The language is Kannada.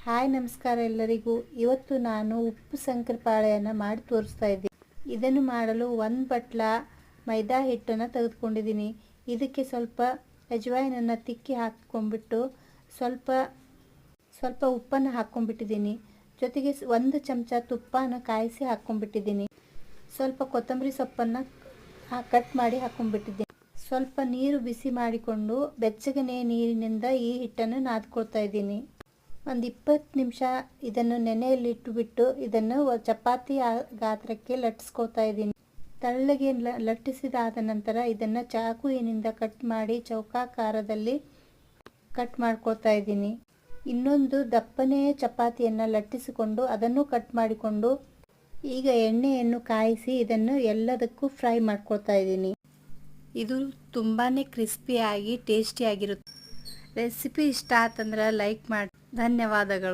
ಹಾಯ್ ನಮಸ್ಕಾರ ಎಲ್ಲರಿಗೂ. ಇವತ್ತು ನಾನು ಉಪ್ಪು ಶಂಕರಪಾಳೆಯನ್ನು ಮಾಡಿ ತೋರಿಸ್ತಾ ಇದ್ದೀನಿ. ಇದನ್ನು ಮಾಡಲು 1 ಬಟ್ಲ ಮೈದಾ ಹಿಟ್ಟನ್ನು ತೆಗೆದುಕೊಂಡಿದ್ದೀನಿ. ಇದಕ್ಕೆ ಸ್ವಲ್ಪ ಅಜ್ವಾಯಿನನ್ನು ತಿಕ್ಕಿ ಹಾಕ್ಕೊಂಡ್ಬಿಟ್ಟು ಸ್ವಲ್ಪ ಉಪ್ಪನ್ನು ಹಾಕ್ಕೊಂಡ್ಬಿಟ್ಟಿದ್ದೀನಿ. ಜೊತೆಗೆ 1 ಚಮಚ ತುಪ್ಪನ ಕಾಯಿಸಿ ಹಾಕ್ಕೊಂಡ್ಬಿಟ್ಟಿದ್ದೀನಿ. ಸ್ವಲ್ಪ ಕೊತ್ತಂಬರಿ ಸೊಪ್ಪನ್ನು ಕಟ್ ಮಾಡಿ ಹಾಕ್ಕೊಂಡ್ಬಿಟ್ಟಿದ್ದೀನಿ. ಸ್ವಲ್ಪ ನೀರು ಬಿಸಿ ಮಾಡಿಕೊಂಡು ಬೆಚ್ಚಗನೆ ನೀರಿನಿಂದ ಈ ಹಿಟ್ಟನ್ನು ನಾದ್ಕೊಳ್ತಾ ಇದ್ದೀನಿ. ಒಂದು 20 ನಿಮಿಷ ಇದನ್ನು ನೆನೆಯಲ್ಲಿ ಇಟ್ಟುಬಿಟ್ಟು ಇದನ್ನು ಚಪಾತಿ ಗಾತ್ರಕ್ಕೆ ಲಟ್ಟಿಸ್ಕೊಳ್ತಾ ಇದ್ದೀನಿ. ತೆಳ್ಳಗೆ ಲಟ್ಟಿಸಿದಾದ ನಂತರ ಇದನ್ನು ಚಾಕುವಿನಿಂದ ಕಟ್ ಮಾಡಿ ಚೌಕಾಕಾರದಲ್ಲಿ ಕಟ್ ಮಾಡ್ಕೊಳ್ತಾ ಇದ್ದೀನಿ. ಇನ್ನೊಂದು ದಪ್ಪನೆಯ ಚಪಾತಿಯನ್ನು ಲಟ್ಟಿಸಿಕೊಂಡು ಅದನ್ನು ಕಟ್ ಮಾಡಿಕೊಂಡು ಈಗ ಎಣ್ಣೆಯನ್ನು ಕಾಯಿಸಿ ಇದನ್ನು ಎಲ್ಲದಕ್ಕೂ ಫ್ರೈ ಮಾಡ್ಕೊಳ್ತಾ ಇದ್ದೀನಿ. ಇದು ತುಂಬಾ ಕ್ರಿಸ್ಪಿಯಾಗಿ ಟೇಸ್ಟಿಯಾಗಿರುತ್ತೆ. ರೆಸಿಪಿ ಇಷ್ಟ ಆತಂದ್ರೆ ಲೈಕ್ ಮಾಡಿ. ಧನ್ಯವಾದಗಳು.